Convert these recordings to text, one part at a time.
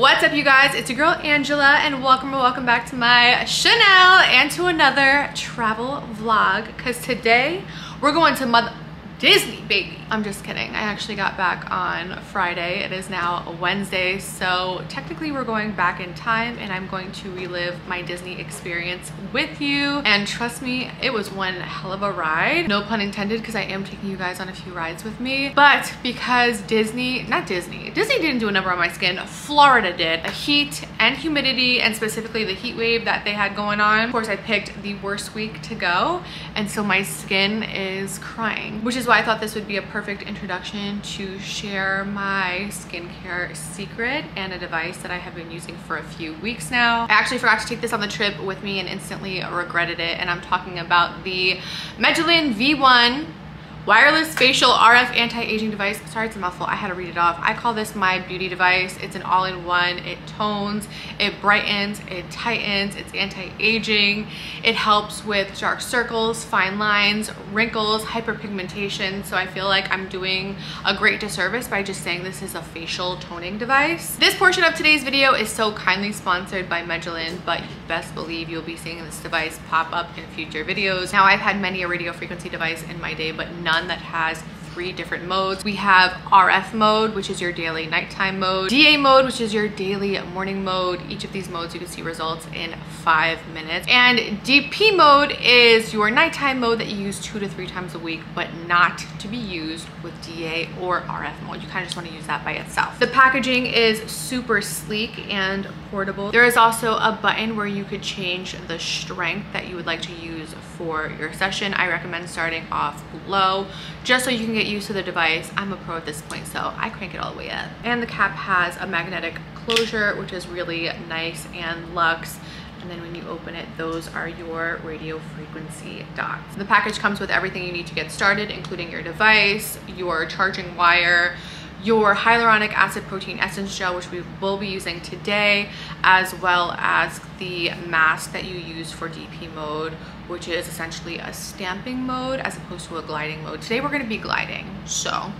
What's up, you guys? It's your girl Angela, and welcome back to my Chanel and to another travel vlog. Because today we're going to Disney, baby. I'm just kidding. I actually got back on Friday. It is now a Wednesday, so technically we're going back in time, and I'm going to relive my Disney experience with you. And trust me, it was one hell of a ride. No pun intended, because I am taking you guys on a few rides with me. But because Disney didn't do a number on my skin, Florida did. The heat and humidity, and specifically the heat wave that they had going on. Of course, I picked the worst week to go, and so my skin is crying, which is why I thought this would be a perfect introduction to share my skincare secret and a device that I have been using for a few weeks now. I actually forgot to take this on the trip with me and instantly regretted it, and I'm talking about the Medulin V1 wireless facial RF anti-aging device. Sorry, it's a mouthful. I had to read it off. I call this my beauty device. It's an all-in-one. It tones, it brightens, it tightens, it's anti-aging. It helps with dark circles, fine lines, wrinkles, hyperpigmentation. So I feel like I'm doing a great disservice by just saying this is a facial toning device. This portion of today's video is so kindly sponsored by Medulin, but you best believe you'll be seeing this device pop up in future videos. Now, I've had many a radio frequency device in my day, but none that has 3 different modes. We have RF mode, which is your daily nighttime mode, DA mode, which is your daily morning mode. Each of these modes you can see results in 5 minutes, and DP mode is your nighttime mode that you use 2 to 3 times a week, but not to be used with DA or RF mode. You kind of just want to use that by itself. The packaging is super sleek and portable. There is also a button where you could change the strength that you would like to use for your session. I recommend starting off low just so you can get used to the device. I'm a pro at this point, so I crank it all the way up. And the cap has a magnetic closure, which is really nice and luxe. And then when you open it, those are your radio frequency dots. The package comes with everything you need to get started, including your device, your charging wire, your hyaluronic acid protein essence gel, which we will be using today, as well as the mask that you use for DP mode, which is essentially a stamping mode as opposed to a gliding mode. Today we're gonna be gliding, so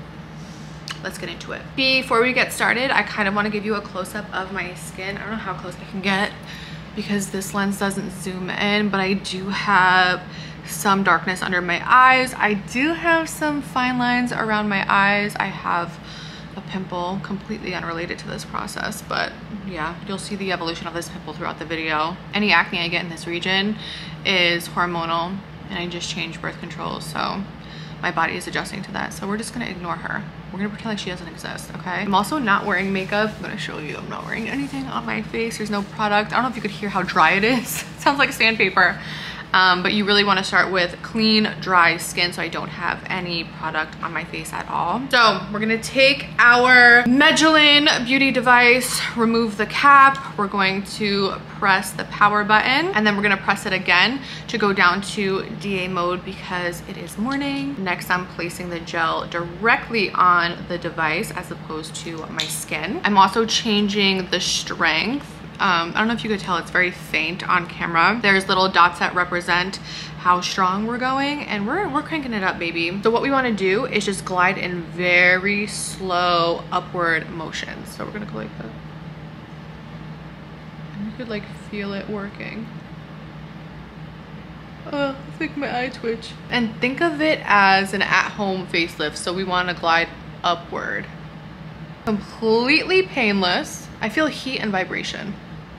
let's get into it. Before we get started, I kind of want to give you a close-up of my skin. I don't know how close I can get because this lens doesn't zoom in, but I do have some darkness under my eyes. I do have some fine lines around my eyes. I have a pimple completely unrelated to this process, but yeah, you'll see the evolution of this pimple throughout the video. Any acne I get in this region is hormonal, and I just changed birth control, so my body is adjusting to that. So we're just gonna ignore her. We're gonna pretend like she doesn't exist, okay? I'm also not wearing makeup. I'm gonna show you. I'm not wearing anything on my face. There's no product. I don't know if you could hear how dry it is. It sounds like sandpaper. But you really want to start with clean, dry skin, so I don't have any product on my face at all. So we're gonna take our Medulin beauty device, remove the cap. We're going to press the power button, and then we're gonna press it again to go down to DA mode because it is morning. Next, I'm placing the gel directly on the device as opposed to my skin. I'm also changing the strength. I don't know if you could tell, it's very faint on camera. There's little dots that represent how strong we're going, and we're cranking it up, baby. So what we want to do is just glide in very slow upward motions. So we're gonna go like that, and you could like feel it working. I think my eye twitch. And think of it as an at-home facelift. So we want to glide upward, completely painless. I feel heat and vibration.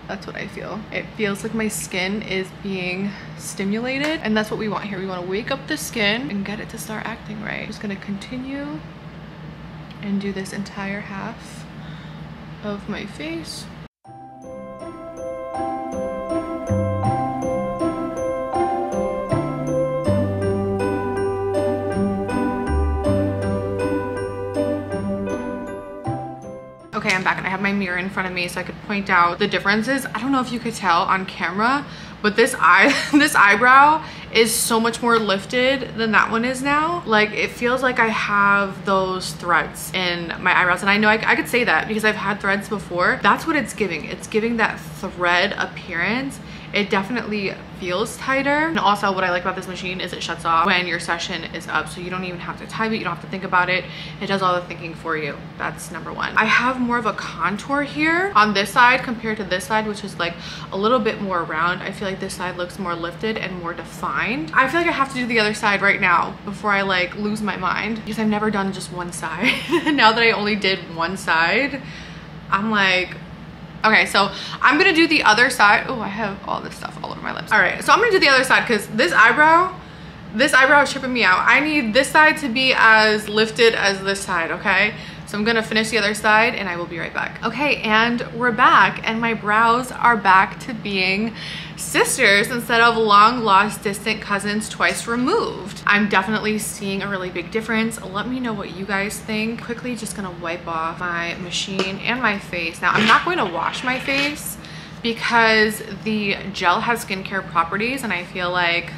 That's what I feel. It feels like my skin is being stimulated, and that's what we want here. We want to wake up the skin and get it to start acting right. I'm just gonna continue and do this entire half of my face. Okay, I'm back and I have my mirror in front of me so I could point out the differences. I don't know if you could tell on camera, but this eyebrow is so much more lifted than that one is now. Like, it feels like I have those threads in my eyebrows, and I know I could say that because I've had threads before. That's what it's giving. It's giving that thread appearance. It definitely feels tighter. And also what I like about this machine is it shuts off when your session is up, so you don't even have to type it, you don't have to think about it. It does all the thinking for you. That's number one. I have more of a contour here on this side compared to this side, which is like a little bit more round. I feel like this side looks more lifted and more defined. I feel like I have to do the other side right now before I like lose my mind, because I've never done just one side. Now that I only did one side, I'm like, okay, so I'm gonna do the other side. Oh, I have all this stuff all over my lips. All right, so I'm gonna do the other side because this eyebrow is tripping me out. I need this side to be as lifted as this side, okay? So I'm gonna finish the other side and I will be right back. Okay, and we're back, and my brows are back to being sisters instead of long lost distant cousins twice removed. I'm definitely seeing a really big difference. Let me know what you guys think. Quickly just gonna wipe off my machine and my face. Now I'm not going to wash my face because the gel has skincare properties, and I feel like,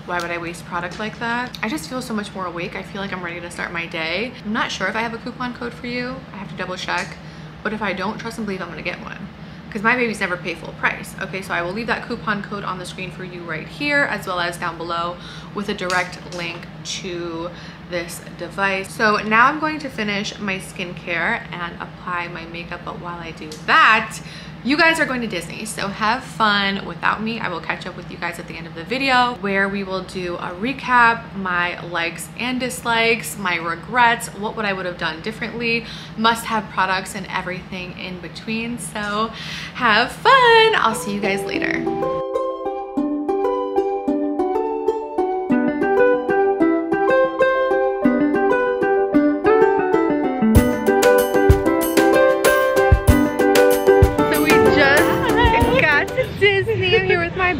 why would I waste product like that? I just feel so much more awake. I feel like I'm ready to start my day. I'm not sure if I have a coupon code for you. I have to double check. But if I don't, trust and believe I'm gonna get one, because my babies never pay full price. Okay, so I will leave that coupon code on the screen for you right here, as well as down below with a direct link to this device. So now I'm going to finish my skincare and apply my makeup, but while I do that, you guys are going to Disney, so have fun without me. I will catch up with you guys at the end of the video, where we will do a recap, my likes and dislikes, my regrets, what would I would have done differently, must-have products, and everything in between. So have fun. I'll see you guys later.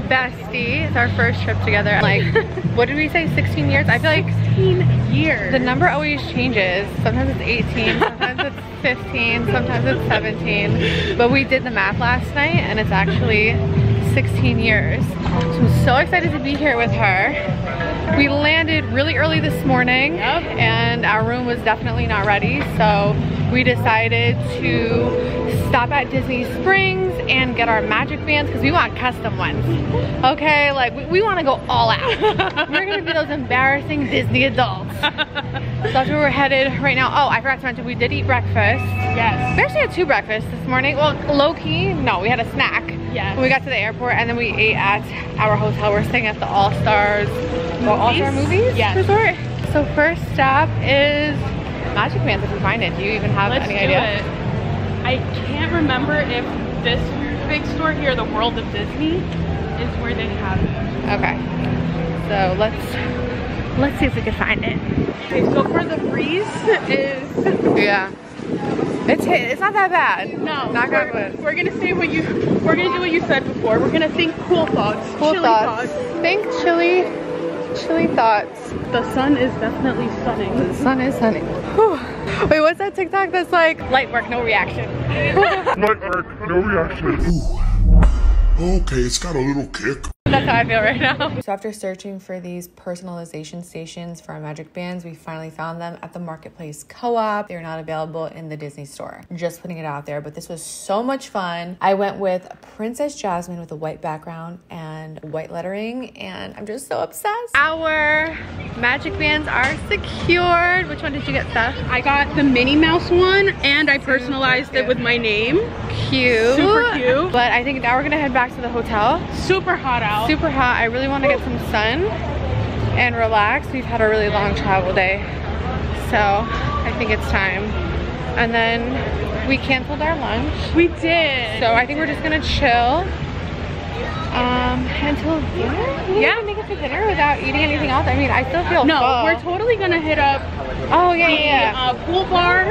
Bestie. It's our first trip together. Like, what did we say, 16 years? I feel like 16 years. The number always changes. Sometimes it's 18, sometimes it's 15, sometimes it's 17. But we did the math last night and it's actually 16 years. So I'm so excited to be here with her. We landed really early this morning, and our room was definitely not ready. So we decided to stop at Disney Springs and get our magic bands because we want custom ones. Okay, like we want to go all out. We're gonna be those embarrassing Disney adults. So that's where we're headed right now. Oh, I forgot to mention, we did eat breakfast. Yes. We actually had 2 breakfasts this morning. Well, low-key, no, we had a snack. Yes. When we got to the airport, and then we ate at our hotel. We're staying at the All-Stars Movies Resort. So first stop is Magic Bands, if we find it. Do you even have any idea? It. I can't remember if this big store here, the World of Disney, is where they have it. Okay. So let's see if we can find it. Okay, so for the freeze is yeah. It's not that bad. No, not good. We're gonna say what we're gonna do what you said before. We're gonna think cool thoughts. Cool thoughts. Think chilly thoughts. The sun is definitely sunning. The sun is sunning. Whew. Wait, what's that TikTok that's like, light work, no reaction? Light work, no reaction. Ooh. Okay, it's got a little kick. That's how I feel right now. So after searching for these personalization stations for our magic bands, we finally found them at the Marketplace Co-op. They're not available in the Disney store. Just putting it out there, but this was so much fun. I went with Princess Jasmine with a white background and white lettering, and I'm just so obsessed. Our magic bands are secured. Which one did you get, Steph? I got the Minnie Mouse one, and I personalized it with my name. Cute. Super cute. But I think now we're gonna head back to the hotel. Super hot out. Super hot. I really want to get some sun and relax. We've had a really long travel day, so I think it's time. And then we canceled our lunch. We did. So I think we're just gonna chill until dinner. Yeah, make it to dinner without eating anything else. I mean, I still feel full. We're totally gonna hit up the pool bar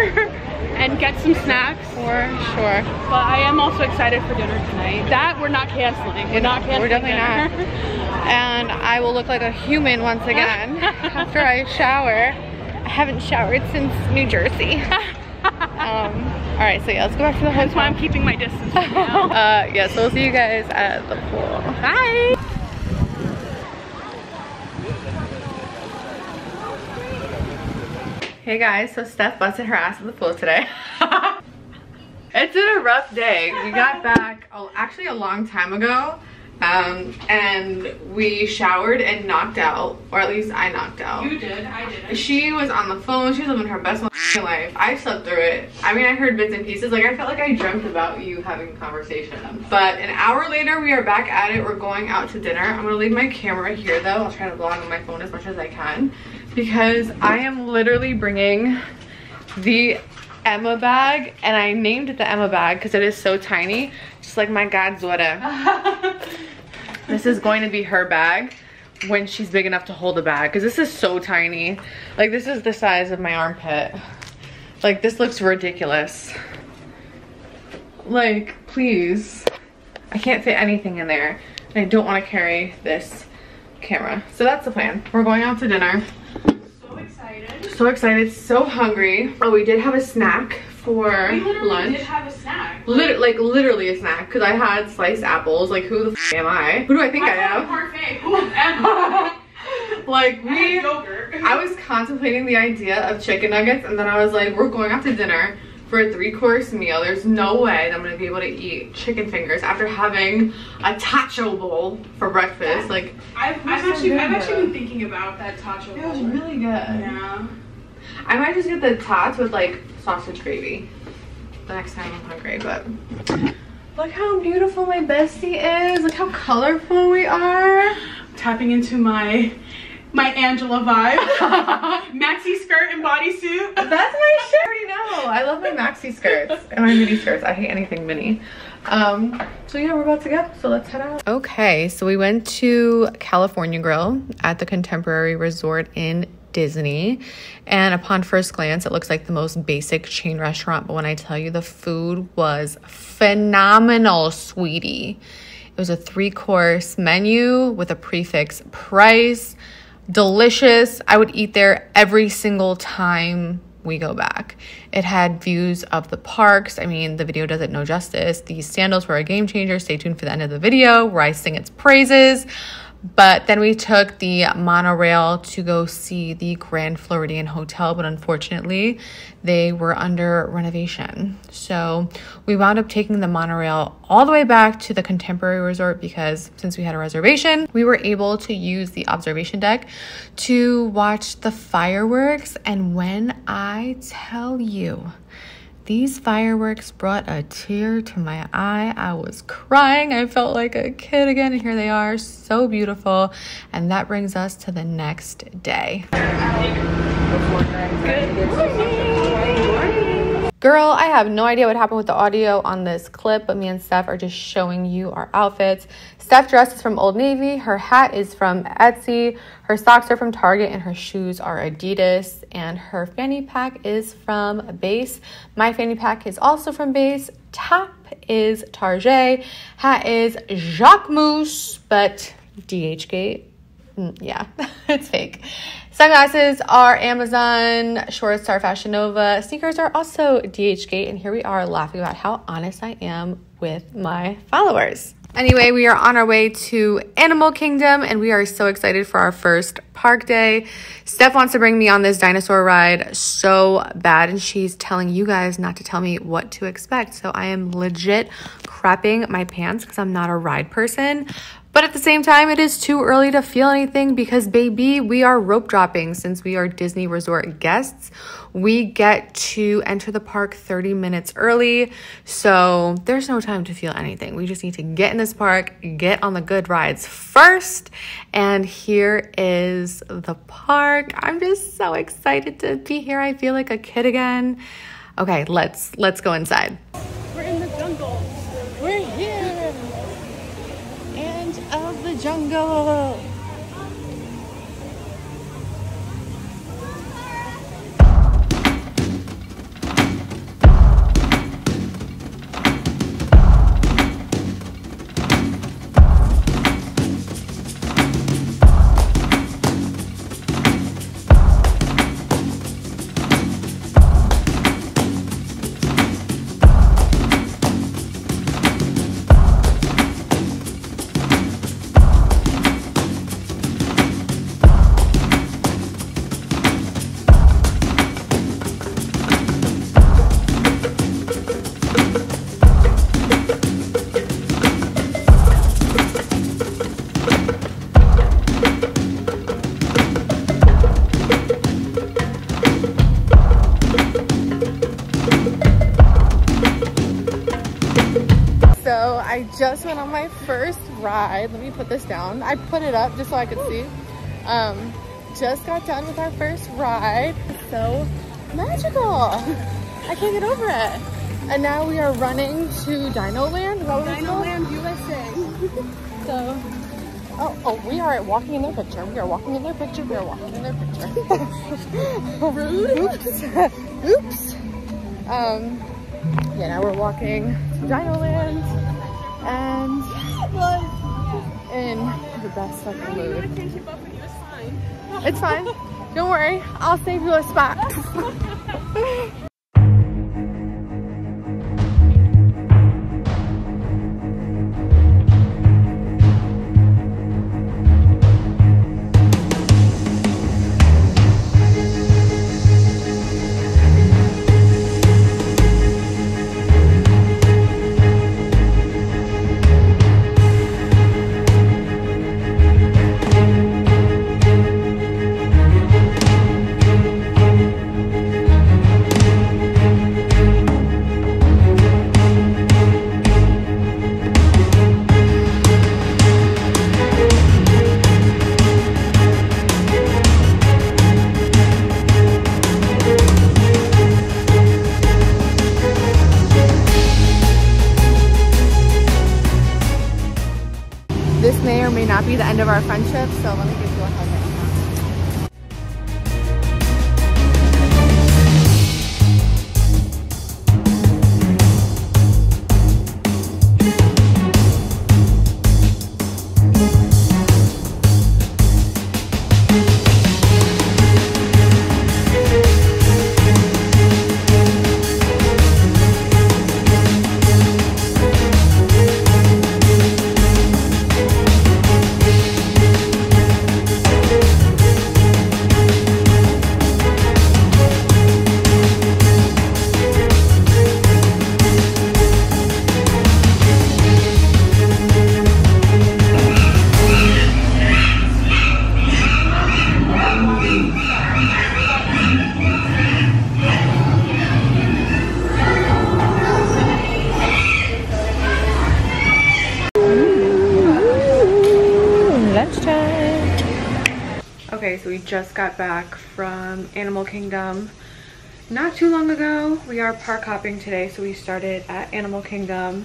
and get some snacks. For sure. But I am also excited for dinner tonight. That we're not canceling. We're not canceling. We're definitely dinner. not. And I will look like a human once again after I shower. I haven't showered since New Jersey. All right, so yeah, let's go back to the hotel. That's why I'm keeping my distance right now. Yeah, so we'll see you guys at the pool. Bye. Hey guys, so Steph busted her ass at the pool today. It's been a rough day. We got back actually a long time ago. and we showered and knocked out, or at least I knocked out. You did, I didn't. She was on the phone. She was living her best life. I slept through it. I mean, I heard bits and pieces. Like, I felt like I dreamt about you having a conversation. But an hour later, we are back at it. We're going out to dinner. I'm gonna leave my camera here though. I'll try to vlog on my phone as much as I can, because I am literally bringing the Emma bag, and I named it the Emma bag because it is so tiny, just like my Godzilla. This is going to be her bag when she's big enough to hold a bag, because this is so tiny. Like, this is the size of my armpit. Like, this looks ridiculous. Like, please. I can't fit anything in there, and I don't want to carry this camera. So that's the plan. We're going out to dinner. So excited. So excited, so hungry. Oh, we did have a snack for lunch. We did have a snack. Literally a snack, because I had sliced apples. Like, who the f am I? Who do I think I am? Parfait. Who am I? Like, Yogurt. I was contemplating the idea of chicken nuggets, and then I was like, we're going out to dinner for a 3-course meal. There's no way that I'm gonna be able to eat chicken fingers after having a tacho bowl for breakfast. Like, I've actually been thinking about that tacho bowl. It was really good. Yeah. I might just get the tots with like sausage gravy the next time I'm hungry. But look how beautiful my bestie is. Look how colorful we are. Tapping into my Angela vibe. Maxi skirt and bodysuit. That's my shit. I already know. I love my maxi skirts and my mini skirts. I hate anything mini. So yeah, we're about to go. So let's head out. Okay, so we went to California Grill at the Contemporary Resort in Disney, and upon first glance it looks like the most basic chain restaurant, but when I tell you, the food was phenomenal, sweetie. It was a 3-course menu with a prefix price. Delicious. I would eat there every single time we go back. It had views of the parks. I mean, the video does it no justice. These sandals were a game changer. Stay tuned for the end of the video where I sing its praises. But then we took the monorail to go see the Grand Floridian Hotel, but unfortunately they were under renovation. So we wound up taking the monorail all the way back to the Contemporary Resort, because since we had a reservation, we were able to use the observation deck to watch the fireworks. And when I tell you, these fireworks brought a tear to my eye. I was crying. I felt like a kid again. And here they are, so beautiful. And that brings us to the next day. Good morning. Girl, I have no idea what happened with the audio on this clip, but me and Steph are just showing you our outfits. Steph dress is from Old Navy, her hat is from Etsy, her socks are from Target, and her shoes are Adidas, and her fanny pack is from Base. My fanny pack is also from Base. Top is Target, hat is Jacquemus, but DHgate. Yeah, it's fake. Sunglasses are Amazon, shorts are Fashion Nova, sneakers are also DHgate, and here we are laughing about how honest I am with my followers. Anyway, we are on our way to Animal Kingdom, and we are so excited for our first park day. Steph wants to bring me on this dinosaur ride so bad, and she's telling you guys not to tell me what to expect. So I am legit crapping my pants because I'm not a ride person. But at the same time, it is too early to feel anything because, baby, we are rope dropping. Since we are Disney Resort guests, we get to enter the park 30 minutes early. So there's no time to feel anything. We just need to get in this park, get on the good rides first. And here is the park. I'm just so excited to be here. I feel like a kid again. Okay, let's go inside. We're in the jungle. We're here. Of the jungle. just went on my first ride. Let me put this down. I put it up just so I could see. Just got done with our first ride. It's so magical. I can't get over it. And now we are running to Dino Land. Is that what it's called? Dino Land USA. So, oh, we are walking in their picture. We are walking in their picture. We are walking in their picture. Rude. Oops. Oops. Yeah, now we're walking to Dino Land and in the best fucking mood. It's fine. Don't worry. I'll save you a spot. This may or may not be the end of our friendship, so let me give you a hug right now. Okay, so we just got back from Animal Kingdom not too long ago. We are park hopping today, so we started at Animal Kingdom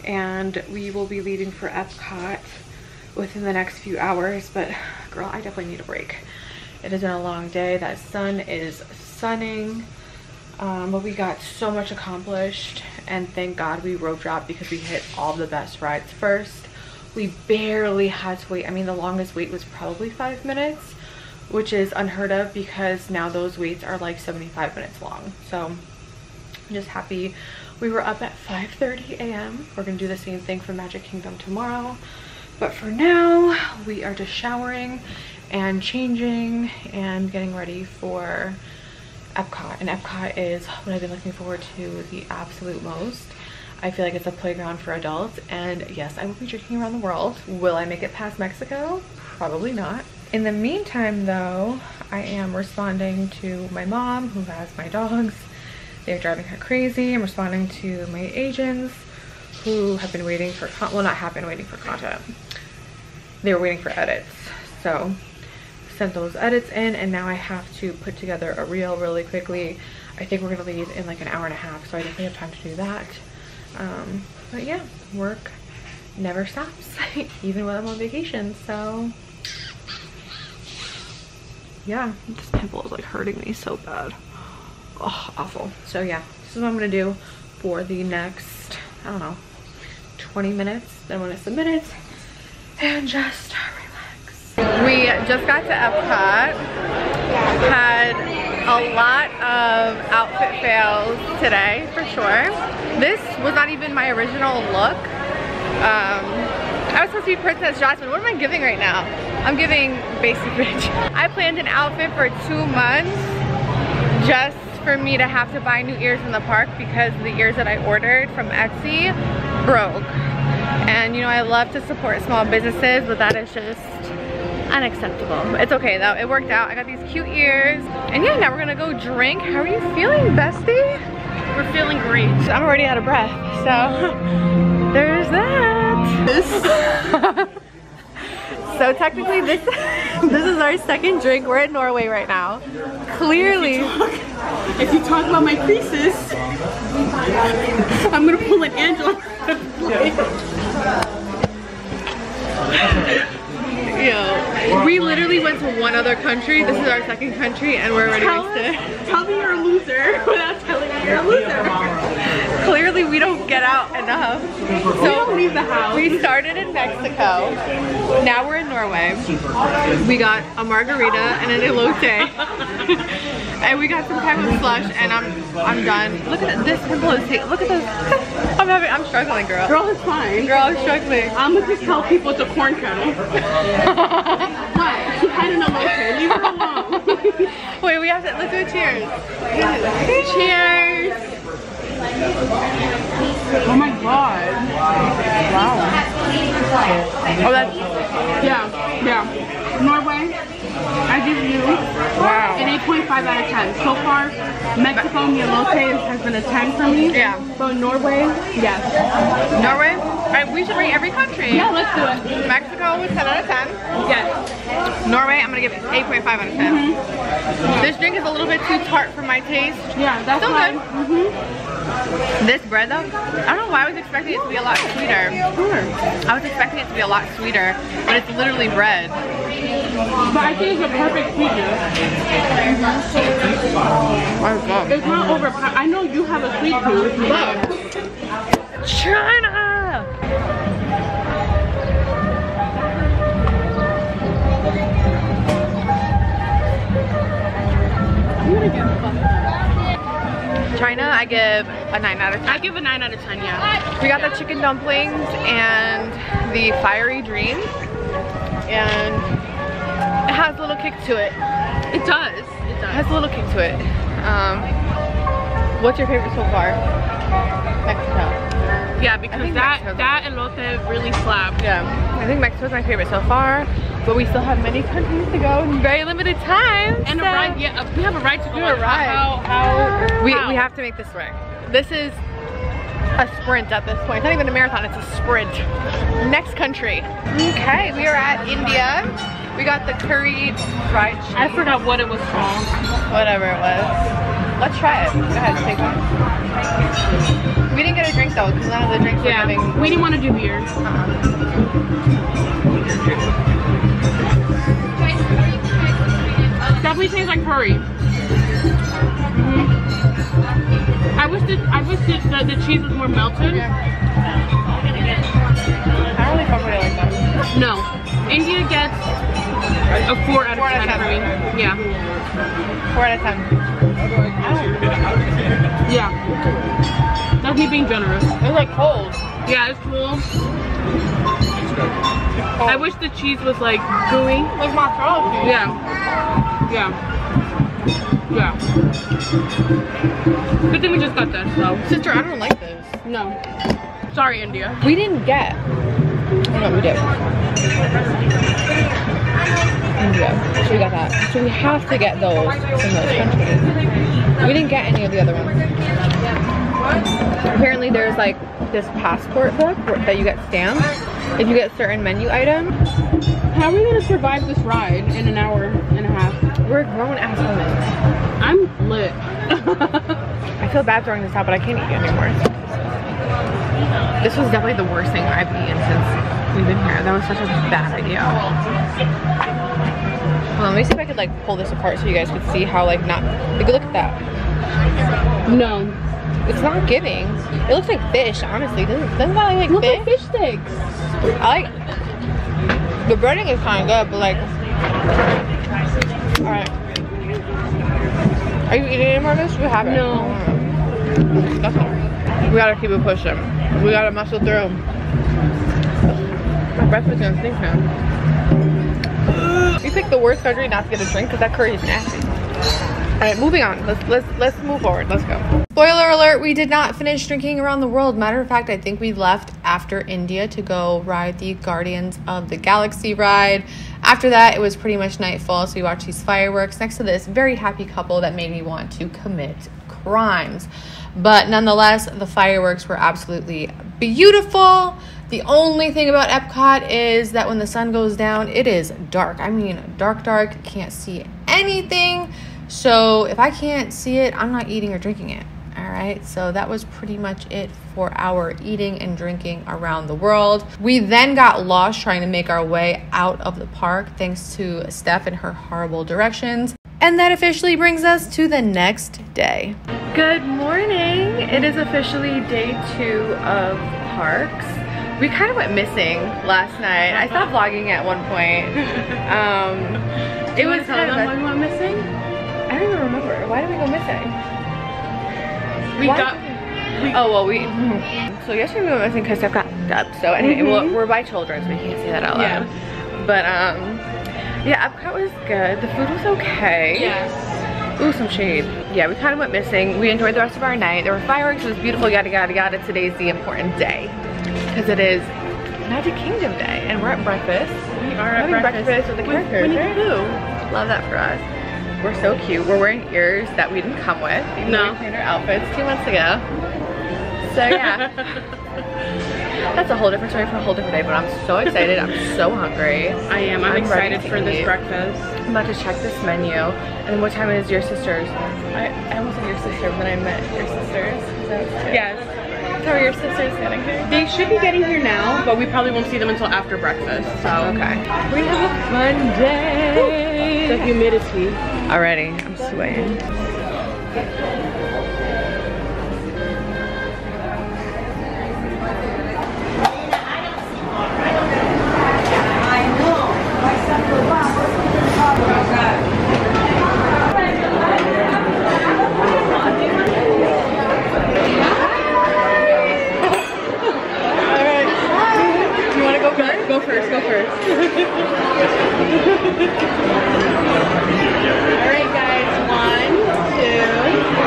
and we will be leaving for Epcot within the next few hours. But girl, I definitely need a break. It has been a long day. That sun is sunning, but we got so much accomplished, and thank God we rope dropped because we hit all the best rides first. We barely had to wait. I mean, the longest wait was probably 5 minutes, which is unheard of because now those waits are like 75 minutes long. So I'm just happy we were up at 5:30 a.m. We're gonna do the same thing for Magic Kingdom tomorrow. But for now, we are just showering and changing and getting ready for Epcot. And Epcot is what I've been looking forward to the absolute most. I feel like it's a playground for adults, and yes, I will be drinking around the world. Will I make it past Mexico? Probably not. In the meantime though, I am responding to my mom who has my dogs. They're driving her crazy. I'm responding to my agents who have been waiting for, well, not have been waiting for content. They were waiting for edits. So sent those edits in, and now I have to put together a reel really quickly. I think we're gonna leave in like an hour and a half, so I definitely have time to do that. But yeah, work never stops, even when I'm on vacation. So yeah, this pimple is like hurting me so bad. Oh, awful. So yeah, this is what I'm gonna do for the next, I don't know, 20 minutes. Then when I submit it, and just relax. We just got to Epcot. Had a lot of outfit fails today, for sure. This was not even my original look. I was supposed to be Princess Jasmine. What am I giving right now? I'm giving basic bitch. I planned an outfit for 2 months just for me to have to buy new ears in the park because the ears that I ordered from Etsy broke. And you know, I love to support small businesses, but that is just unacceptable. It's okay though, it worked out. I got these cute ears. And yeah, now we're gonna go drink. How are you feeling, bestie? We're feeling great. I'm already out of breath, so there's that. So technically this is our second drink. We're in Norway right now. Clearly. If you talk about my creases, I'm gonna pull an Angela. Yo, we literally went to one other country. This is our second country and we're already wasted. Tell me you're a loser without telling me you're a loser. Clearly we don't get out enough. So we don't leave the house. We started in Mexico. Now we're in Norway. We got a margarita and an elote. And we got some type of slush and I'm done. Look at this pimple is look at this. I'm struggling, girl. Girl, it's fine. Girl, I'm struggling. I'm gonna just tell people it's a corn kettle. What? She had an elote. Leave her alone. Wait, we have to, let's do a cheers. Cheers. Oh my god. Wow. Oh, that's, yeah. Norway, I give you an 8.5 out of 10. So far, Mexico and the elote has been a 10 for me. Yeah. But Norway, yes. Norway? We should rate every country. Yeah, let's do it. Mexico was 10 out of 10. Yes. Norway, I'm gonna give it 8.5 out of 10. This drink is a little bit too tart for my taste. Yeah, that's still good. This bread though, I don't know why I was expecting it to be a lot sweeter. I was expecting it to be a lot sweeter, but it's literally bread. But I think it's a perfect sweetness. It's not overpowering. I know you have a sweet tooth, but China! I'm gonna give China, I give a 9 out of 10. I give a 9 out of 10, yeah. We got the chicken dumplings and the fiery dream, and it has a little kick to it. It does. It It does. has a little kick to it. What's your favorite so far? Mexico. Yeah, because that elote really slapped. Yeah, I think Mexico's my favorite so far, but we still have many countries to go in very limited time. And so. a ride, yeah, we have a ride to go. We have a ride. How? We have to make this work. This is a sprint at this point. It's not even a marathon, it's a sprint. Next country. Okay, we are at India. We got the curried fried cheese. I forgot what it was called. Whatever it was. Let's try it. Go ahead, take one. We didn't get a drink though, because none of the drinks were having. We didn't want to do beer. Definitely tastes like curry. I wish the cheese was more melted. I don't really fuck with it like that. No. India gets a 4 out of 10 for me. Yeah. 4 out of 10. Yeah. That's me being generous. It's like cold. Yeah, it's cool. I wish the cheese was like gooey. Like mozzarella cheese. Yeah. Yeah. Yeah. Good thing we just got that, so. Sister, I don't like this. No. Sorry, India. We didn't get. Oh no, we did. India. So we got that. So we have to get those in those countries. We didn't get any of the other ones. Apparently there's like this passport book that you get stamped if you get certain menu items. How are we gonna survive this ride in an hour and a half? We're grown ass women. I'm lit. I feel bad throwing this out, but I can't eat it anymore. This was definitely the worst thing I've eaten since we've been here. That was such a bad idea. Hold on, let me see if I could like pull this apart so you guys could see how like not, like look at that. No. It's not giving. It looks like fish, honestly. Doesn't that like Look fish? like fish sticks. I like, the breading is kind of good, but like, alright. Are you eating any more of this? We haven't. No. We gotta keep it pushing. We gotta muscle through. My breath is gonna stink now. You picked the worst country not to get a drink because that curry is nasty. Alright, moving on. Let's move forward. Let's go. Spoiler alert, we did not finish drinking around the world. Matter of fact, I think we left after India to go ride the Guardians of the Galaxy ride. After that, it was pretty much nightfall, so we watched these fireworks next to this very happy couple that made me want to commit crimes. But nonetheless, the fireworks were absolutely beautiful. The only thing about Epcot is that when the sun goes down, it is dark. I mean, dark, can't see anything. So if I can't see it, I'm not eating or drinking it. All right, so that was pretty much it for our eating and drinking around the world. We then got lost trying to make our way out of the park thanks to Steph and her horrible directions. And that officially brings us to the next day. Good morning. It is officially day 2 of parks. We kind of went missing last night. I stopped vlogging at one point. It was tell them why we went missing? I don't even remember. Why did we go missing? So yesterday we went missing because Steph got up. So anyway, we're by children, so we can't say that out loud. Yeah. But yeah, Epcot was good. The food was okay. Yes. Ooh, some shade. Yeah, we kind of went missing. We enjoyed the rest of our night. There were fireworks. It was beautiful. Yada yada yada. Today's the important day because it is Magic Kingdom Day, and we're at breakfast. We are at breakfast with the characters. Winnie the Pooh. Love that for us. We're so cute. We're wearing ears that we didn't come with. Even though we planned our outfits 2 months ago. So yeah. That's a whole different story for a whole different day, but I'm so excited. I'm so hungry. I am. I'm excited for this breakfast. I'm about to check this menu. And then what time is your sister's? I almost said your sister, but I meant your sister's. Yes. How are your sisters getting here? They should be getting here now, but we probably won't see them until after breakfast. So okay. We have a fun day. The humidity. Already, I'm sweating. Go first. Alright guys, 1, 2.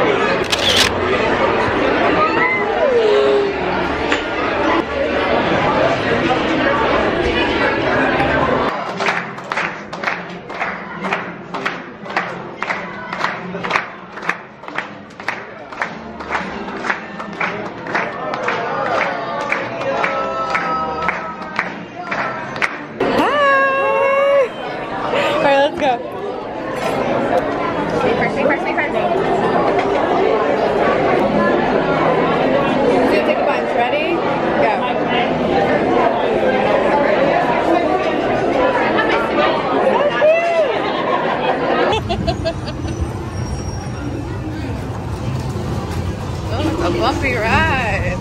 A bumpy ride.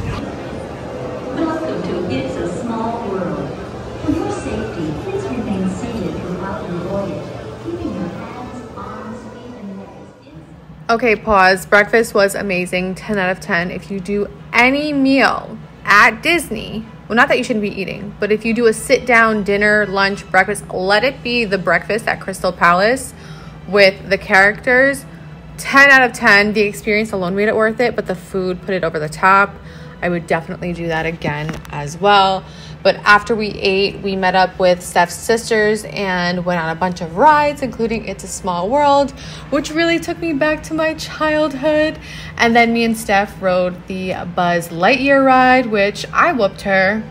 Welcome to It's a Small World. For your safety, please remain seated throughout your voyage, keeping your hands, arms, feet, and legs in. Okay, pause. Breakfast was amazing. 10 out of 10. If you do any meal at Disney, well, not that you shouldn't be eating, but if you do a sit-down dinner, lunch, breakfast, let it be the breakfast at Crystal Palace with the characters. 10 out of 10. The experience alone made it worth it, but the food put it over the top. I would definitely do that again as well. But after we ate, we met up with Steph's sisters and went on a bunch of rides, including It's a Small World, which really took me back to my childhood. And then me and Steph rode the Buzz Lightyear ride, which I whooped her.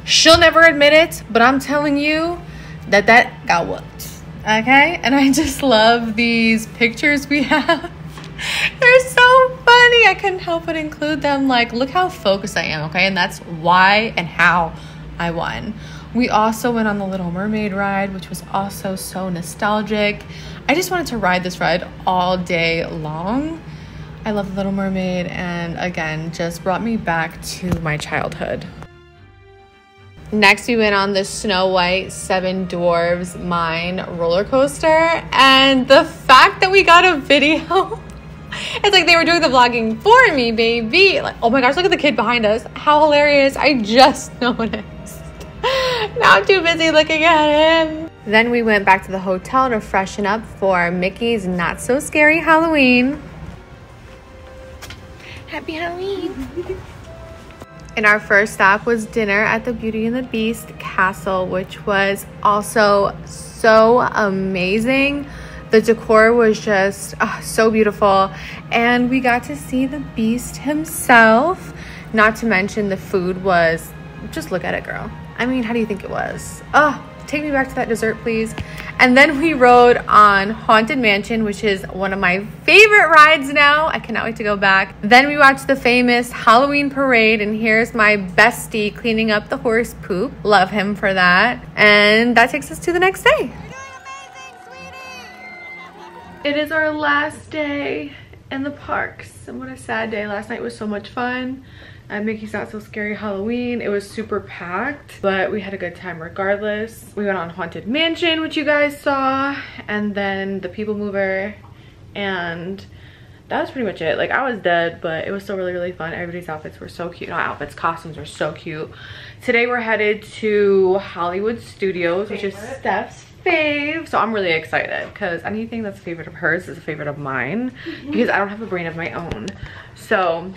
She'll never admit it, but I'm telling you that got whooped. Okay? And I just love these pictures we have. They're so funny. I couldn't help but include them. Like, look how focused I am, okay? And that's why and how I won. We also went on the Little Mermaid ride, which was also so nostalgic. I just wanted to ride this ride all day long. I love the Little Mermaid, and again, just brought me back to my childhood. Next, we went on the Snow White 7 Dwarves Mine roller coaster, and the fact that we got a video, it's like they were doing the vlogging for me, baby. Like, oh my gosh, look at the kid behind us. How hilarious. I just noticed. Now I'm too busy looking at him. Then we went back to the hotel to freshen up for Mickey's Not So Scary Halloween. Happy Halloween. And our first stop was dinner at the Beauty and the Beast castle, which was also so amazing. The decor was just so beautiful, and we got to see the Beast himself. Not to mention the food was just look at it, girl. I mean, how do you think it was? Oh, take me back to that dessert, please. And then we rode on Haunted Mansion, which is one of my favorite rides now. I cannot wait to go back. Then we watched the famous Halloween parade, and here's my bestie cleaning up the horse poop. Love him for that. And that takes us to the next day. It is our last day in the parks, and what a sad day. Last night was so much fun at Mickey's Not So Scary Halloween. It was super packed, but we had a good time regardless. We went on Haunted Mansion, which you guys saw, and then the People Mover, and that was pretty much it. Like, I was dead, but it was still really, really fun. Everybody's outfits were so cute. Not outfits, costumes were so cute. Today we're headed to Hollywood Studios, which is Steph's fave. So I'm really excited because anything that's a favorite of hers is a favorite of mine because I don't have a brain of my own. So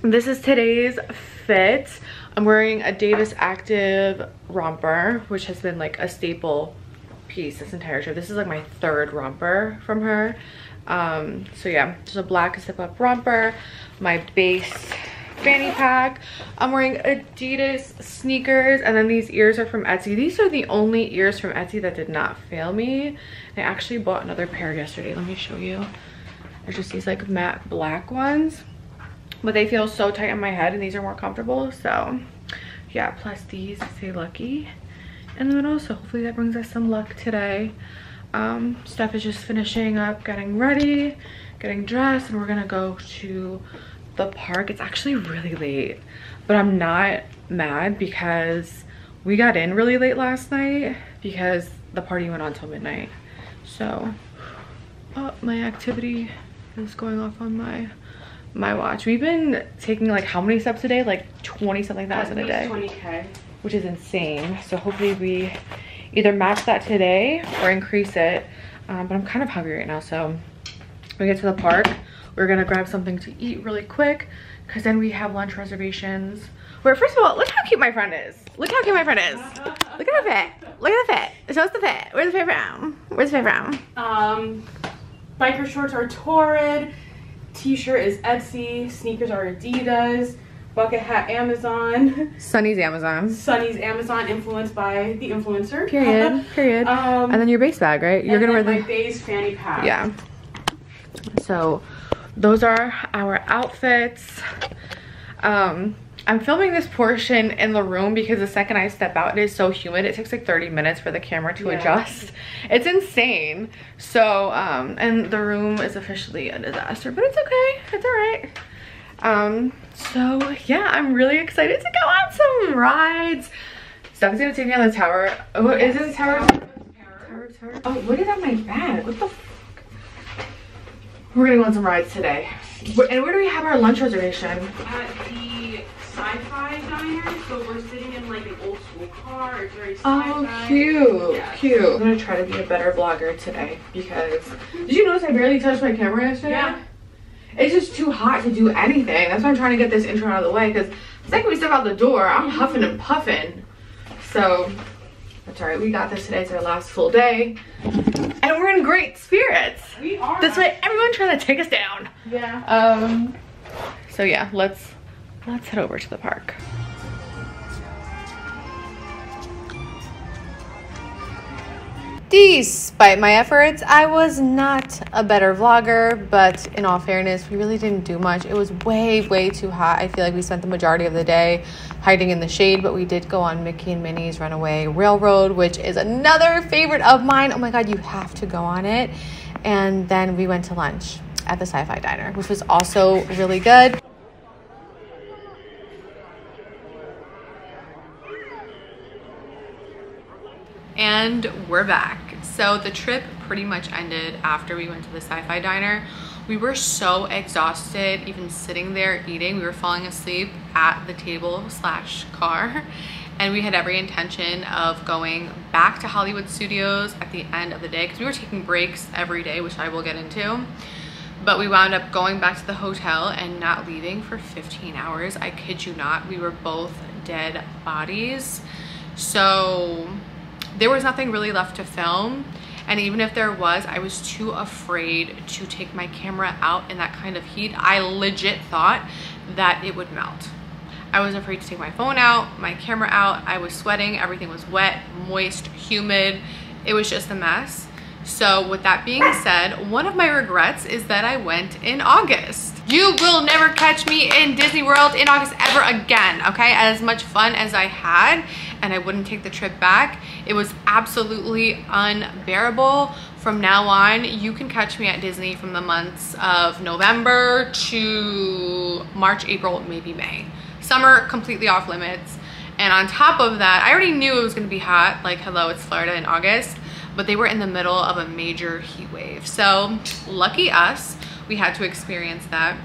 this is today's fit. I'm wearing a Davis Active romper, which has been like a staple piece this entire trip. This is like my third romper from her. So yeah, just a black zip-up romper, my base fanny pack. I'm wearing Adidas sneakers, and then these ears are from Etsy. These are the only ears from Etsy that did not fail me. I actually bought another pair yesterday. Let me show you. There's just these like matte black ones, but they feel so tight on my head, and these are more comfortable. So yeah, plus these say lucky, and then also hopefully that brings us some luck today. Steph is just finishing up getting ready, getting dressed, and we're gonna go to the park. It's actually really late, but I'm not mad because we got in really late last night because the party went on till midnight. So my activity is going off on my watch. We've been taking like how many steps a day? Like 20 something thousand a day, 20K, which is insane. So hopefully we either match that today or increase it. But I'm kind of hungry right now, so when we get to the park, we're gonna grab something to eat really quick because then we have lunch reservations. Where, first of all, look how cute my friend is. Look how cute my friend is. Look at her fit. Look at the fit. Show us the fit. Where's the fit from? Where's the fit from? Biker shorts are Torrid, t-shirt is Etsy, sneakers are Adidas, bucket hat Amazon, Sunny's Amazon. Sunny's Amazon, influenced by the influencer. Period. Period. And then your base bag, right? You're gonna wear my base fanny pack. Yeah. So those are our outfits. I'm filming this portion in the room because the second I step out, it is so humid. It takes like 30 minutes for the camera to adjust. It's insane. So, and the room is officially a disaster, but it's okay. It's all right. So yeah, I'm really excited to go on some rides. Steph's gonna take me on the tower. Oh, is it the tower? Tower? Oh, what is on my bag? What the fuck? We're gonna go on some rides today. And where do we have our lunch reservation? At the Sci-Fi Diner, so we're sitting in like an old school car. It's very sci-fi. Oh, cute. Yeah. Cute. I'm gonna try to be a better vlogger today because did you notice I barely touched my camera yesterday? Yeah. It's just too hot to do anything. That's why I'm trying to get this intro out of the way because the second we step out the door, I'm huffing and puffing. So that's all right. We got this today. It's our last full day. And we're in great spirits. We are. That's why everyone's trying to take us down. Yeah. So yeah, let's head over to the park. Despite my efforts, I was not a better vlogger, but in all fairness, we really didn't do much. It was way too hot. I feel like we spent the majority of the day hiding in the shade, but we did go on Mickey and Minnie's Runaway Railroad, which is another favorite of mine. Oh my God, you have to go on it. And then we went to lunch at the Sci-Fi Diner, which was also really good. And we're back. So the trip pretty much ended after we went to the Sci-Fi Diner. We were so exhausted even sitting there eating. We were falling asleep at the table / car, and we had every intention of going back to Hollywood Studios at the end of the day because we were taking breaks every day, which I will get into. But we wound up going back to the hotel and not leaving for 15 hours. I kid you not. We were both dead bodies. So there was nothing really left to film, and even if there was, I was too afraid to take my camera out in that kind of heat. I legit thought that it would melt. I was afraid to take my phone out, my camera out. I was sweating, everything was wet, moist, humid. It was just a mess. So with that being said, one of my regrets is that I went in August. You will never catch me in Disney World in August ever again, okay? As much fun as I had, and I wouldn't take the trip back, it was absolutely unbearable. From now on, you can catch me at Disney from the months of November to March, April, maybe May. Summer, completely off limits. And on top of that, I already knew it was gonna be hot, like hello, it's Florida in August, but they were in the middle of a major heat wave. So lucky us, we had to experience that.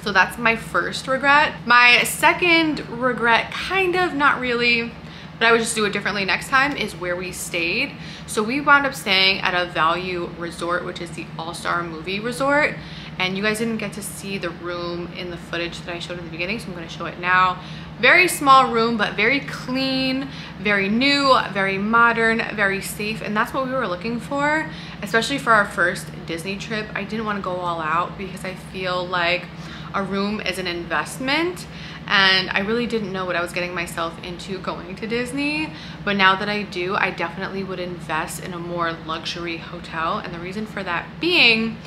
So that's my first regret. My second regret, kind of, not really, but I would just do it differently next time, is where we stayed. So we wound up staying at a value resort, which is the All-Star Movie Resort. And you guys didn't get to see the room in the footage that I showed in the beginning, so I'm gonna show it now. Very small room, but very clean, very new, very modern, very safe. And that's what we were looking for, especially for our first Disney trip. I didn't want to go all out because I feel like a room is an investment, and I really didn't know what I was getting myself into going to Disney. But now that I do, I definitely would invest in a more luxury hotel. And the reason for that being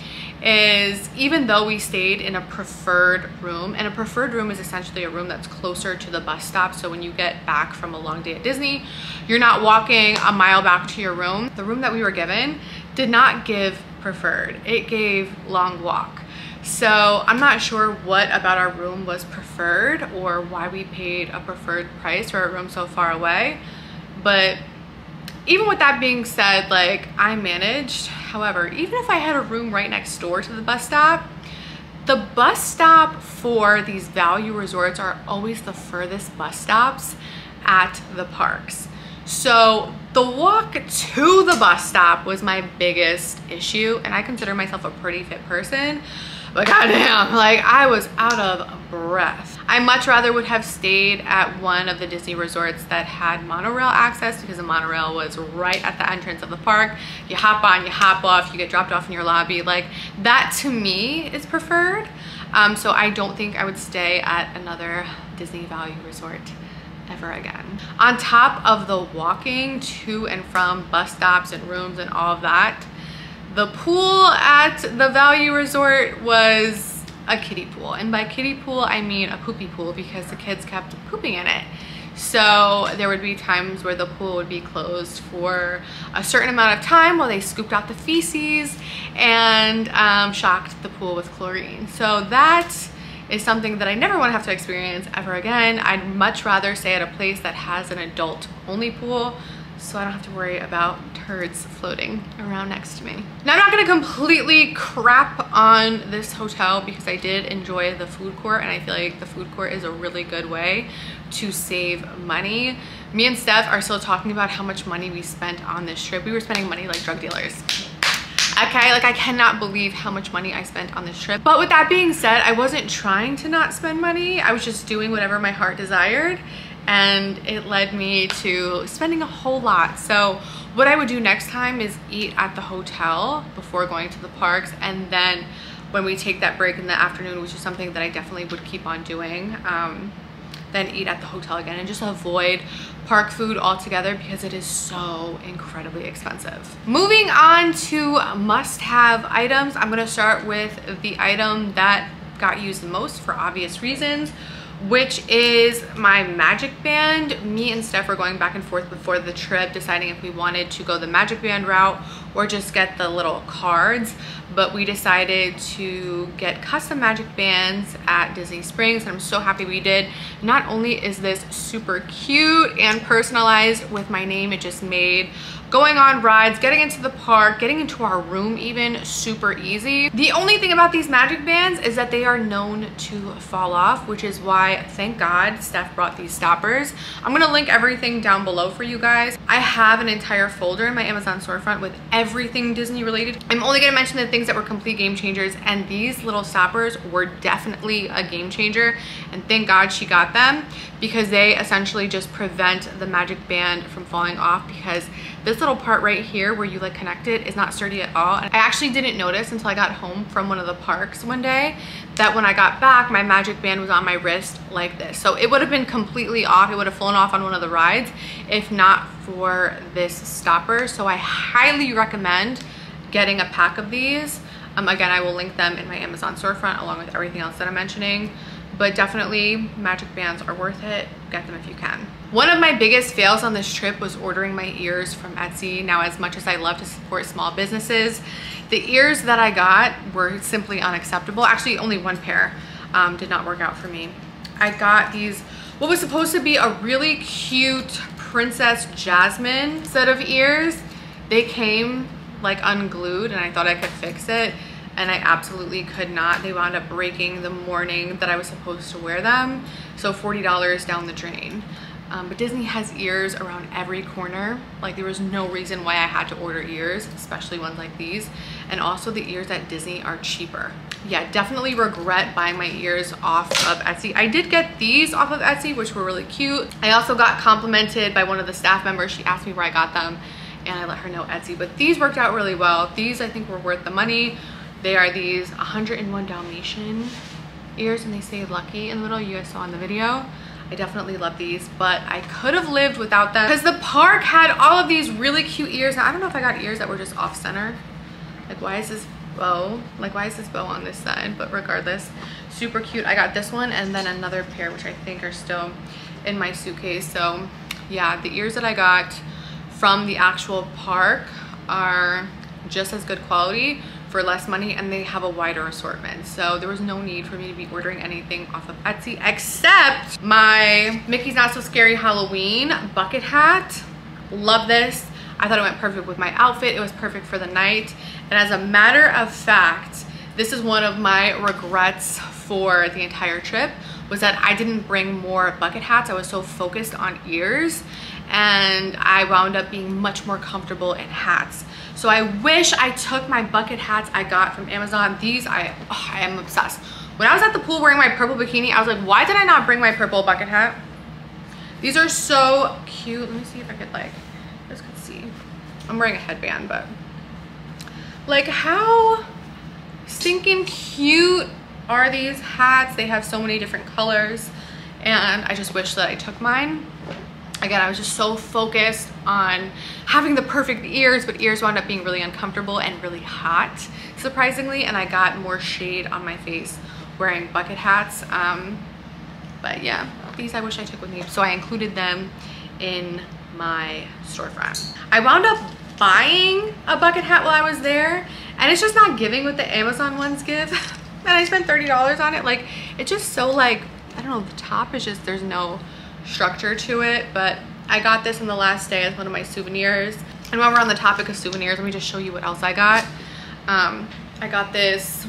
is, even though we stayed in a preferred room, and a preferred room is essentially a room that's closer to the bus stop, so when you get back from a long day at Disney, you're not walking a mile back to your room. The room that we were given did not give preferred, it gave long walk. So I'm not sure what about our room was preferred or why we paid a preferred price for a room so far away. But even with that being said, like, I managed. However, even if I had a room right next door to the bus stop for these value resorts are always the furthest bus stops at the parks. So the walk to the bus stop was my biggest issue, and I consider myself a pretty fit person. But goddamn, like, I was out of breath. I much rather would have stayed at one of the Disney resorts that had monorail access, because the monorail was right at the entrance of the park. You hop on, you hop off, you get dropped off in your lobby. Like, that to me is preferred. So I don't think I would stay at another Disney Value Resort ever again. On top of the walking to and from bus stops and rooms and all of that, the pool at the Value Resort was a kiddie pool. And by kiddie pool, I mean a poopy pool, because the kids kept pooping in it. So there would be times where the pool would be closed for a certain amount of time while they scooped out the feces and shocked the pool with chlorine. So that is something that I never want to have to experience ever again. I'd much rather stay at a place that has an adult-only pool, so I don't have to worry about turds floating around next to me. Now, I'm not gonna completely crap on this hotel because I did enjoy the food court, and I feel like the food court is a really good way to save money. Me and Steph are still talking about how much money we spent on this trip. We were spending money like drug dealers. Okay, like, I cannot believe how much money I spent on this trip. But with that being said, I wasn't trying to not spend money. I was just doing whatever my heart desired, and it led me to spending a whole lot. So what I would do next time is eat at the hotel before going to the parks, and then when we take that break in the afternoon, which is something that I definitely would keep on doing, then eat at the hotel again and just avoid park food altogether because it is so incredibly expensive. Moving on to must-have items, I'm gonna start with the item that got used the most for obvious reasons, which is my Magic Band. Me and Steph were going back and forth before the trip, deciding if we wanted to go the Magic Band route or just get the little cards. But we decided to get custom Magic Bands at Disney Springs, and I'm so happy we did. Not only is this super cute and personalized with my name, it just made going on rides, getting into the park, getting into our room even super easy. The only thing about these Magic Bands is that they are known to fall off, which is why, thank God, Steph brought these stoppers. I'm gonna link everything down below for you guys. I have an entire folder in my Amazon storefront with everything Disney related. I'm only gonna mention the things that were complete game changers, and these little stoppers were definitely a game changer, and thank God she got them, because they essentially just prevent the magic band from falling off, because this little part right here where you like connect it is not sturdy at all. And I actually didn't notice until I got home from one of the parks one day that when I got back, my magic band was on my wrist like this. So it would have been completely off. It would have flown off on one of the rides if not for this stopper. So I highly recommend getting a pack of these. Again, I will link them in my Amazon storefront along with everything else that I'm mentioning. But definitely magic bands are worth it. Get them if you can. One of my biggest fails on this trip was ordering my ears from Etsy. Now, as much as I love to support small businesses, the ears that I got were simply unacceptable. Actually, only one pair did not work out for me. I got these, what was supposed to be a really cute Princess Jasmine set of ears. They came like unglued, and I thought I could fix it, and I absolutely could not. They wound up breaking the morning that I was supposed to wear them, so $40 down the drain. But Disney has ears around every corner. Like, there was no reason why I had to order ears, especially ones like these. And also the ears at Disney are cheaper. Yeah, definitely regret buying my ears off of Etsy. I did get these off of Etsy, which were really cute. I also got complimented by one of the staff members. She asked me where I got them, and I let her know Etsy. But these worked out really well. These, I think, were worth the money. They are these 101 Dalmatian ears, and they say lucky in the middle. You guys saw in the video. I definitely love these, but I could have lived without them because the park had all of these really cute ears. Now, I don't know if I got ears that were just off center. Like, why is this bow? Like, why is this bow on this side? But regardless, super cute. I got this one and then another pair, which I think are still in my suitcase. So yeah, the ears that I got from the actual park are just as good quality for less money, and they have a wider assortment. So there was no need for me to be ordering anything off of Etsy except my Mickey's Not So Scary Halloween bucket hat. Love this. I thought it went perfect with my outfit. It was perfect for the night. And as a matter of fact, this is one of my regrets for the entire trip, was that I didn't bring more bucket hats. I was so focused on ears, and I wound up being much more comfortable in hats. So I wish I took my bucket hats I got from Amazon. These, I am obsessed. When I was at the pool wearing my purple bikini, I was like, why did I not bring my purple bucket hat? These are so cute. Let me see if I could, like, you guys could see. I'm wearing a headband, but like, how stinking cute are these hats? They have so many different colors, and I just wish that I took mine. Again, I was just so focused on having the perfect ears, but ears wound up being really uncomfortable and really hot, surprisingly, and I got more shade on my face wearing bucket hats. But yeah, these I wish I took with me, so I included them in my storefront. I wound up buying a bucket hat while I was there, and it's just not giving what the Amazon ones give. And I spent $30 on it. Like, it's just so, like, I don't know, the top is just, there's no structure to it. But I got this on the last day as one of my souvenirs. And while we're on the topic of souvenirs, let me just show you what else I got. I got this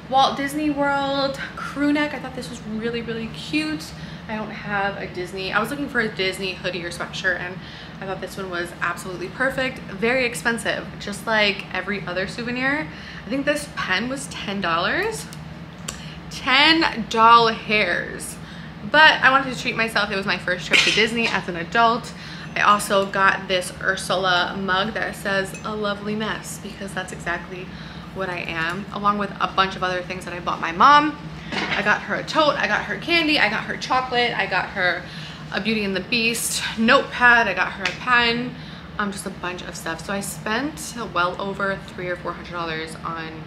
Walt Disney World crew neck. I thought this was really, really cute. I don't have a Disney. I was looking for a Disney hoodie or sweatshirt, and I thought this one was absolutely perfect. Very expensive, just like every other souvenir. I think this pen was $10. $10. But I wanted to treat myself. It was my first trip to Disney as an adult. I also got this Ursula mug that says "A Lovely Mess," because that's exactly what I am, along with a bunch of other things that I bought my mom. I got her a tote, I got her candy, I got her chocolate, I got her a Beauty and the Beast notepad, I got her a pen, just a bunch of stuff. So I spent well over $300 or $400 on,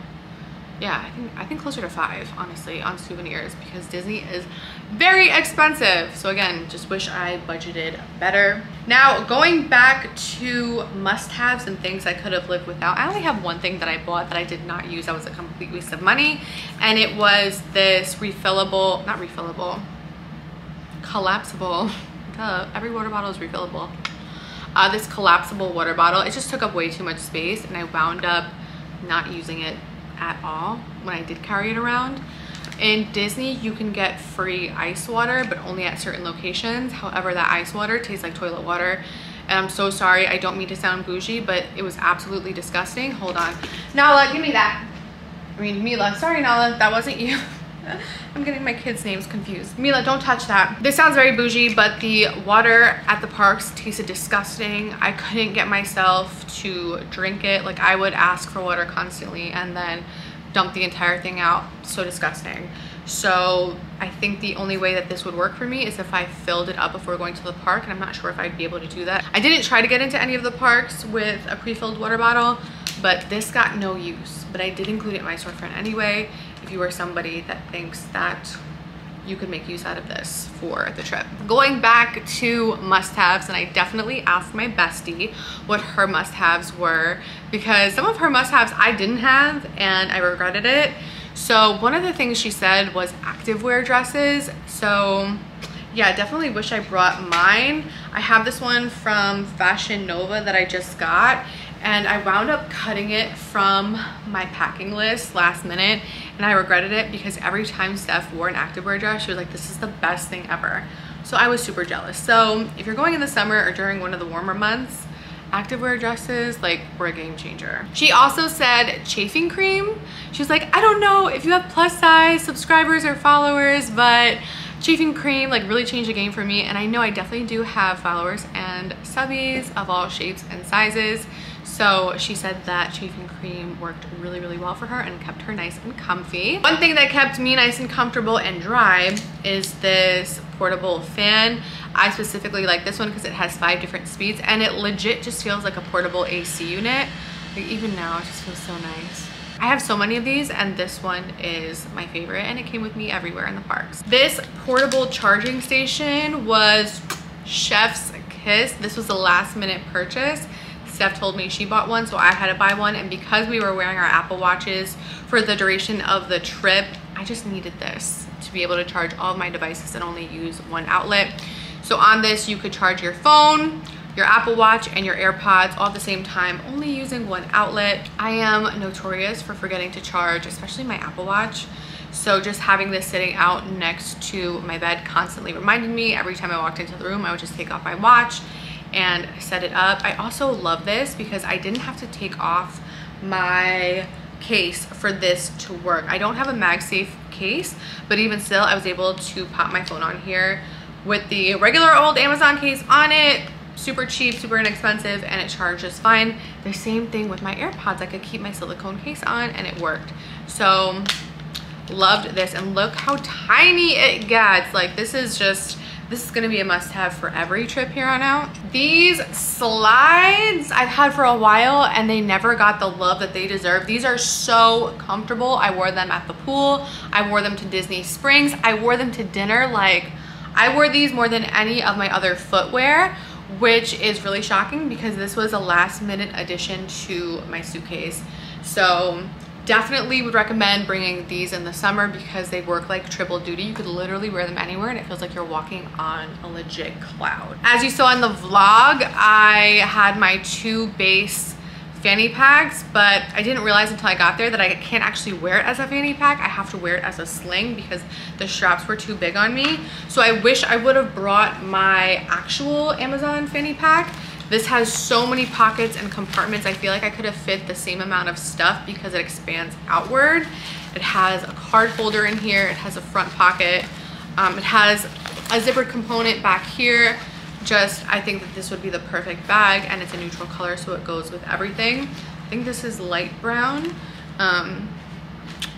yeah, I think closer to $500, honestly, on souvenirs, because Disney is very expensive. So again, just wish I budgeted better. Now, going back to must-haves and things I could have lived without, I only have one thing that I bought that I did not use. That was a complete waste of money, and it was this refillable, not refillable, collapsible, duh, every water bottle is refillable. This collapsible water bottle, it just took up way too much space, and I wound up not using it at all when I did carry it around. In Disney, you can get free ice water, but only at certain locations. However, that ice water tastes like toilet water, And I'm so sorry, I don't mean to sound bougie, but it was absolutely disgusting. Hold on. Nala, give me that. I mean, Mila, sorry Nala, that wasn't you. I'm getting my kids' names confused. Mila, don't touch that. This sounds very bougie, but the water at the parks tasted disgusting. I couldn't get myself to drink it. Like, I would ask for water constantly and then dump the entire thing out. So disgusting. So I think the only way that this would work for me is if I filled it up before going to the park, and I'm not sure if I'd be able to do that. I didn't try to get into any of the parks with a pre-filled water bottle, but this got no use. But I did include it in my storefront anyway, if you are somebody that thinks that you could make use out of this for the trip. Going back to must-haves, and I definitely asked my bestie what her must-haves were, because some of her must-haves I didn't have and I regretted it. So one of the things she said was activewear dresses. So yeah, I definitely wish I brought mine. I have this one from Fashion Nova that I just got, and I wound up cutting it from my packing list last minute, and I regretted it because every time Steph wore an activewear dress, she was like, this is the best thing ever. So I was super jealous. So if you're going in the summer or during one of the warmer months, activewear dresses like were a game changer. She also said chafing cream. She was like, I don't know if you have plus size subscribers or followers, but chafing cream like really changed the game for me. And I know I definitely do have followers and subbies of all shapes and sizes. So she said that chafing cream worked really, really well for her and kept her nice and comfy. One thing that kept me nice and comfortable and dry is this portable fan. I specifically like this one because it has 5 different speeds, and it legit just feels like a portable AC unit. Like, even now it just feels so nice. I have so many of these, and this one is my favorite, and it came with me everywhere in the parks. This portable charging station was chef's kiss. This was a last minute purchase. Steph told me she bought one, so I had to buy one, and because we were wearing our Apple Watches for the duration of the trip, I just needed this to be able to charge all of my devices and only use one outlet. So on this, you could charge your phone, your Apple Watch, and your AirPods all at the same time, only using one outlet. I am notorious for forgetting to charge, especially my Apple Watch. So just having this sitting out next to my bed constantly reminded me every time I walked into the room, I would just take off my watch and set it up. I also love this because I didn't have to take off my case for this to work. I don't have a MagSafe case, but even still, I was able to pop my phone on here with the regular old Amazon case on it. Super cheap, super inexpensive, and it charged just fine. The same thing with my AirPods. I could keep my silicone case on and it worked. So loved this, and look how tiny it gets. Like, this is gonna be a must-have for every trip here on out. These slides I've had for a while, and they never got the love that they deserve. These are so comfortable. I wore them at the pool. I wore them to Disney Springs. I wore them to dinner. Like, I wore these more than any of my other footwear, which is really shocking because this was a last minute addition to my suitcase. So definitely would recommend bringing these in the summer because they work like triple duty. You could literally wear them anywhere and it feels like you're walking on a legit cloud. As you saw in the vlog, I had my 2 base fanny packs, but I didn't realize until I got there that I can't actually wear it as a fanny pack. I have to wear it as a sling because the straps were too big on me. So I wish I would have brought my actual Amazon fanny pack. This has so many pockets and compartments. I feel like I could have fit the same amount of stuff because it expands outward. It has a card holder in here. It has a front pocket. It has a zippered component back here. I think that this would be the perfect bag, and it's a neutral color, so it goes with everything. I think this is light brown.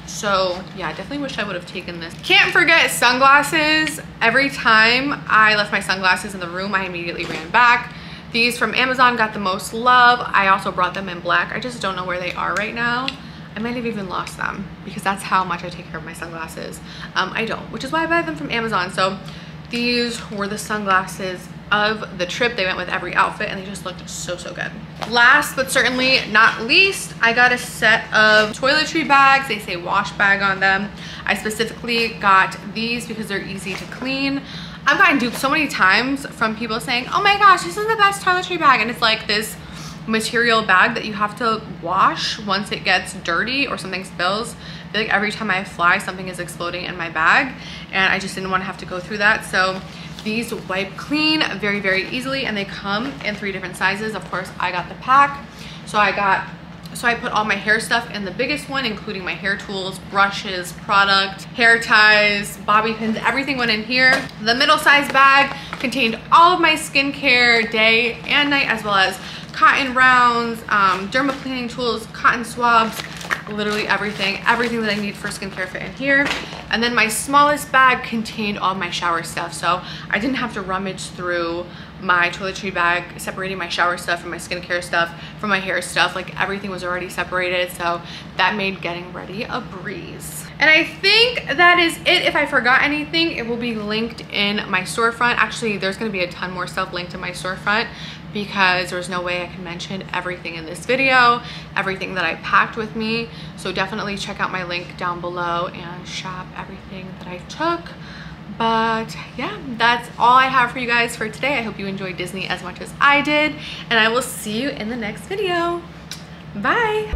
So yeah, I definitely wish I would have taken this. Can't forget sunglasses. Every time I left my sunglasses in the room, I immediately ran back. These from Amazon got the most love. I also brought them in black. I just don't know where they are right now. I might have even lost them because that's how much I take care of my sunglasses. I don't, which is why I buy them from Amazon. So these were the sunglasses of the trip. They went with every outfit and they just looked so good. Last but certainly not least, I got a set of toiletry bags. They say wash bag on them. I specifically got these because they're easy to clean. I've gotten duped so many times from people saying, oh my gosh, this is the best toiletry bag, and it's like this material bag that you have to wash once it gets dirty or something spills. I feel like every time I fly, something is exploding in my bag, and I just didn't want to have to go through that. So These wipe clean very, very easily, and they come in 3 different sizes. Of course, I got the pack. So I put all my hair stuff in the biggest one, including my hair tools, brushes, product, hair ties, bobby pins, everything went in here. The middle size bag contained all of my skincare day and night, as well as cotton rounds, derma cleaning tools, cotton swabs, literally everything that I need for skincare fit in here. And then my smallest bag contained all my shower stuff, so I didn't have to rummage through my toiletry bag separating my shower stuff from my skincare stuff from my hair stuff. Like, everything was already separated, so that made getting ready a breeze. And I think that is it. If I forgot anything, it will be linked in my storefront. Actually, there's going to be a ton more stuff linked in my storefront, because there's no way I can mention everything in this video, everything that I packed with me. So definitely check out my link down below and shop everything that I took. But yeah, that's all I have for you guys for today. I hope you enjoyed Disney as much as I did, and I will see you in the next video. Bye.